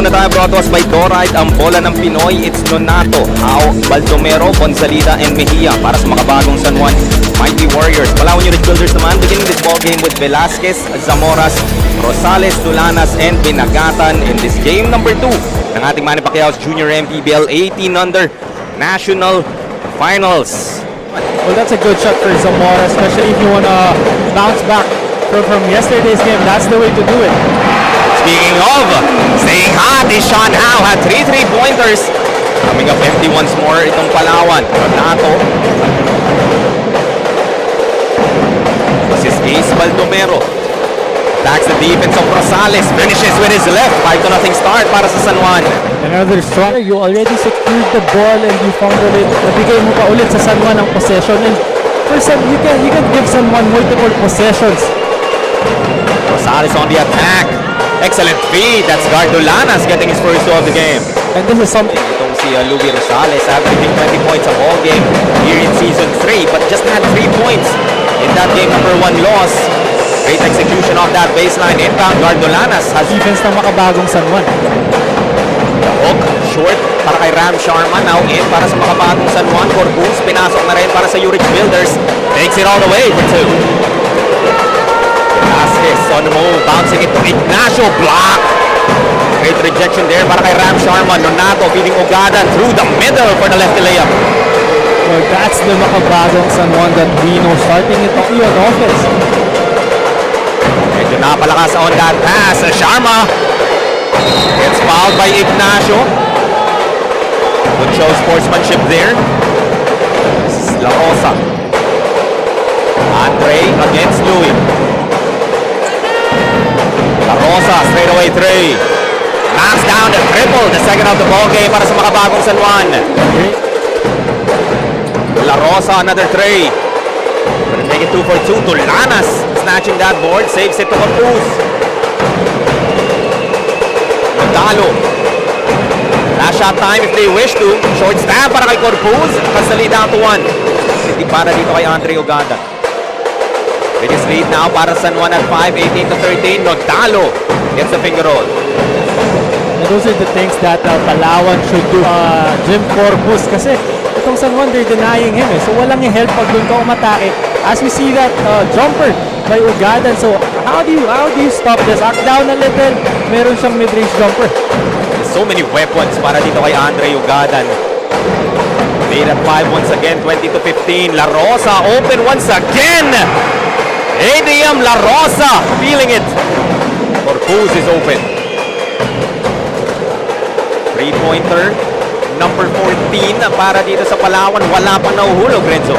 muna tayo, brought to us by Dorite, ang bola ng Pinoy. It's Nonato, Hao, Baldomero, Gonzalida, and Mejia para sa makabagong San Juan Mighty Warriors. Palawan Unit Builders naman, beginning this ball game with Velasquez, Zamoras, Rosales, Tulanas, and Binagatan in this game number 2 ng ating Manny Pacquiao's Junior MPBL 18 under National Finals. Well, that's a good shot for Zamora, especially if you want to bounce back from yesterday's game. That's the way to do it. Speaking of staying hot, is Sean Hao had 3 3-pointers. Coming up empty once more itong Palawan. Nonato. This is Ace Baldomero. Attacks the defense of Rosales. Finishes with his left. 5-0 start para sa San Juan. Another strong. You already secured the ball and you fumbled it. Nabigay mo pa ulit sa San Juan ang possession. And for some, you can give San Juan multiple possessions. Rosales on the attack. Excellent feed. That's Gardolanas getting his first two of the game. And this is something. Itong si Louis Rosales averaging 20 points a ball game here in Season 3, but just had 3 points in that game number 1 loss. Great execution of that baseline. Inbound, Gardolanas has Defense ng makabagong San Juan. the hook. Short para kay Ram Sharma. Now in para sa makabagong San Juan. Corbus, pinasok na rin para sa Urich Builders. Takes it all the way for 2. Velasquez on the move. Bouncing it to Ignacio. Block. Great rejection there para kay Ram Sharma. Nonato feeding Ugadan through the middle for the lefty layup. Well, that's the makabagong San Juan that we know starting it off on offense. Medyo napalakas on that pass. Sharma gets fouled by Ignacio. Good show sportsmanship there. This is La Rosa. Andre against Louis. La Rosa, straight away 3. Knocks down the triple. The second of the ball game para sa makabagong San Juan. La Rosa, another 3. Gonna make it 2 for 2. Tulanas snatching that board. Saves it to Corpus. Magdalo. Last shot time if they wish to. Short stab para kay Corpus. Kasali down to 1. Hindi para dito kay Andre Uganda. With his lead now para San Juan at 5. 18-13. Magdalo gets the finger roll. And those are the things that Palawan should do. Jim Corpus kasi itong San Juan, they're denying him. So walang i-help pag doon ka umatake. As we see that jumper by Ugadan. So how do you stop this? Act down a little. Meron siyang mid-range jumper. So many weapons para dito kay Andre Ugadan. Lead at 5 once again. 20-15. La Rosa open once again. ADM La Rosa feeling it. Corpus is open. 3-pointer. Number 14 para dito sa Palawan. Wala pa nahuhulog, Renzo.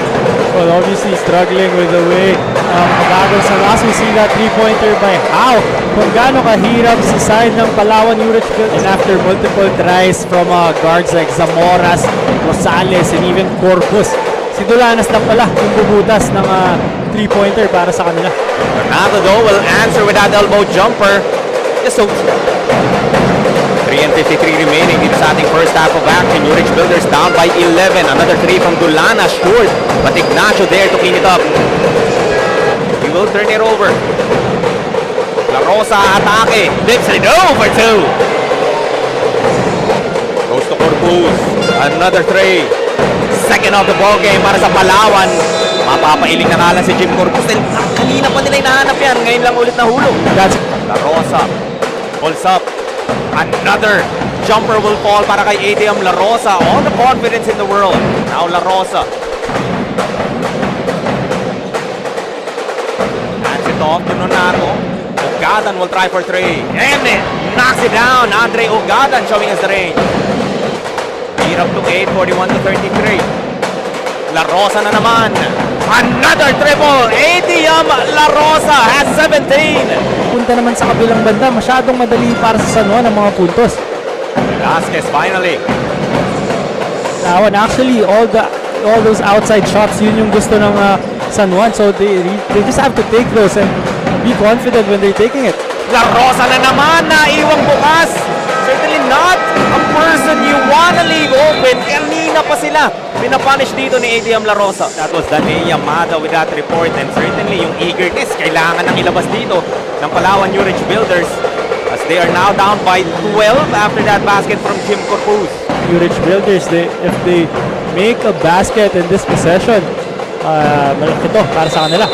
Well, obviously struggling with the way makabagong San Juan. We see that 3-pointer by Hao. Kung gaano kahirap sa side ng Palawan Urich Builders. And after multiple tries from guards like Zamoras, Rosales, and even Corpus, si Tulanas lang pala yung bubutas ng 3-pointer para sa kanila. Ronaldo though will answer with that elbow jumper. Yes, so 3:53 remaining dito sa ating first half of action. Urich Builders down by 11. Another 3 from Dulana, short. But Ignacio there to clean it up. He will turn it over. La Rosa atake. Dips it over 2. Goes to Corpus. Another 3. Second of the ball game para sa Palawan. Mapapailing na nga lang si Jim Corpus. Kanina pa nila hinahanap yan. Ngayon lang ulit nahulog. That's La Rosa pulls up. Another jumper will fall para kay ADM La Rosa. All the confidence in the world. Now La Rosa. Hands it off to Nonato. Ugadan will try for 3. And knocks it down. Andre Ugadan showing us the range. Beat up to 8. 41-33. La Rosa na naman. Another triple. ADM La Rosa has 17. punta naman sa kabilang banda. Masyadong madali para sa San Juan ang mga puntos. Velasquez finally. And actually, all those outside shots, yun yung gusto ng San Juan. So they just have to take those and be confident when they're taking it. La Rosa na naman, naiwang bukas. Certainly not a person you wanna leave open. Kanina pa sila pinapunish dito ni ADM La Rosa. That was Dane Yamada with that report, and certainly yung eagerness kailangan nang ilabas dito ng Palawan Urich Builders as They are now down by 12 after that basket from Jim Corpus. Urich Builders, if they make a basket in this possession, malaki to para sa kanila.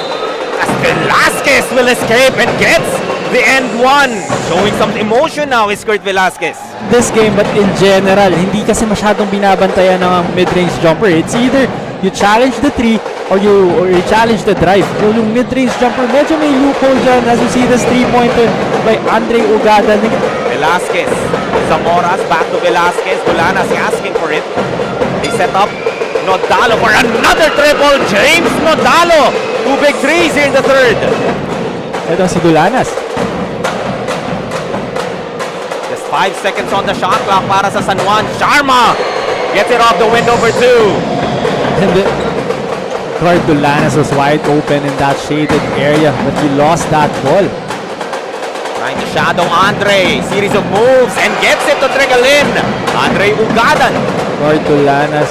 As Velasquez will escape and gets the end one. Showing some emotion now is Kurt Velasquez. This game, but in general, hindi kasi masyadong binabantayan ng mid-range jumper. It's either you challenge the three or you challenge the drive. Yung mid-range jumper, medyo may loophole dyan as you see this three-pointer by Andre Ugada. Velasquez. Zamoras back to Velasquez. Dulanas asking for it. They set up Nodalo for another triple. James Nodalo. 2 big threes here in the third. Ito si Dulanas. Just 5 seconds on the shot clock para sa San Juan. Sharma gets it off the window for 2. And the guard Dulanas was wide open in that shaded area, but he lost that ball. Trying to shadow Andre. Series of moves and gets it to trickle in. Andre Ugadan. Guard Dulanas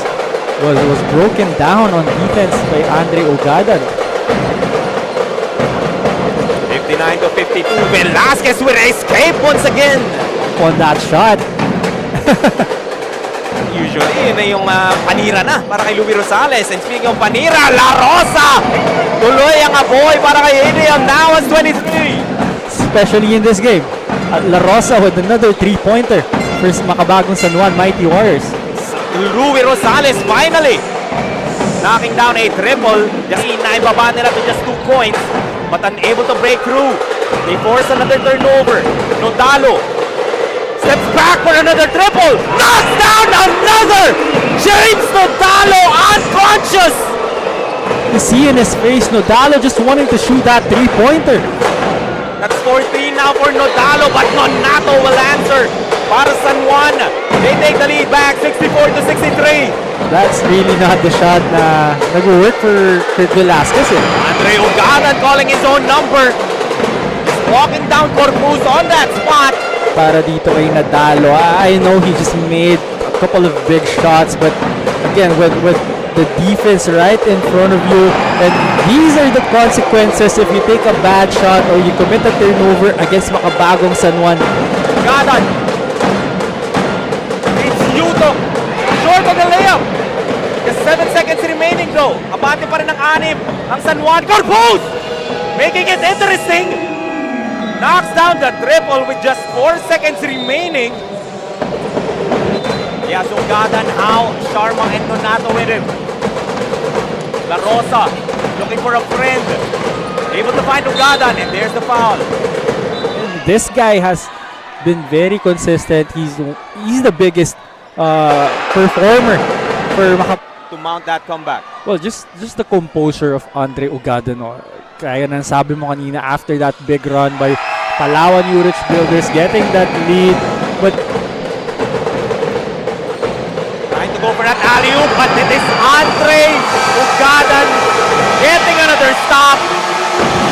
was broken down on defense by Andre Ugadan. 59 to 52. Velasquez will escape once again. On that shot. Usually, yun na yung panira na para kay Louie Rosales. And speaking of panira, La Rosa! Tuloy ang aboy para kay Adrian. Now it's 23. Especially in this game. La Rosa with another three-pointer for makabagong San Juan Mighty Warriors. Louie Rosales finally knocking down a triple. Just naibaba nila to just 2 points but unable to break through. They force another turnover. Nodalo steps back for another triple. Knocks down another! James Nodalo unconscious! You see in his face, Nodalo just wanting to shoot that three-pointer. That's 14 now for Nodalo, but Nonato will answer para San Juan. They take the lead back, 64 to 63. That's really not the shot na nag-work for Velasquez. Andre Ugadan calling his own number. Just walking down Corpus on that spot. Para dito kay Nodalo. I know he just made a couple of big shots, but again, with the defense right in front of you, and these are the consequences if you take a bad shot or you commit a turnover against makabagong San Juan. Ugadan. It's Yuto. Short of the layup. Just 7 seconds remaining though. Abante pa rin ng 6 ang San Juan. Corpus! Making it interesting. Knocks down the triple with just 4 seconds remaining. Yes, Ugadan, Howe, Sharma, and Nonato with him. La Rosa looking for a friend. Able to find Ugadan, and there's the foul. This guy has been very consistent. He's the biggest performer for To mount that comeback. well, just the composure of Andre Ugada, no? Kaya nang sabi mo kanina, after that big run by Palawan Urich Builders, getting that lead, but Trying to go for that alley-oop, but it is Andre Ugadan getting another stop.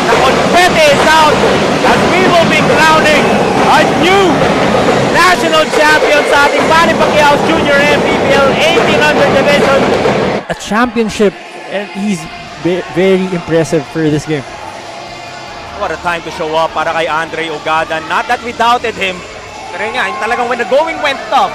The confetti is out as we will be crowning a new national champion sa ating Manny Pacquiao's Junior MPBL 1800 division. a championship, and he's very impressive for this game. What a time to show up para kay Andre Ugadan. Not that we doubted him. Pero yun nga, yung talagang when the going went tough,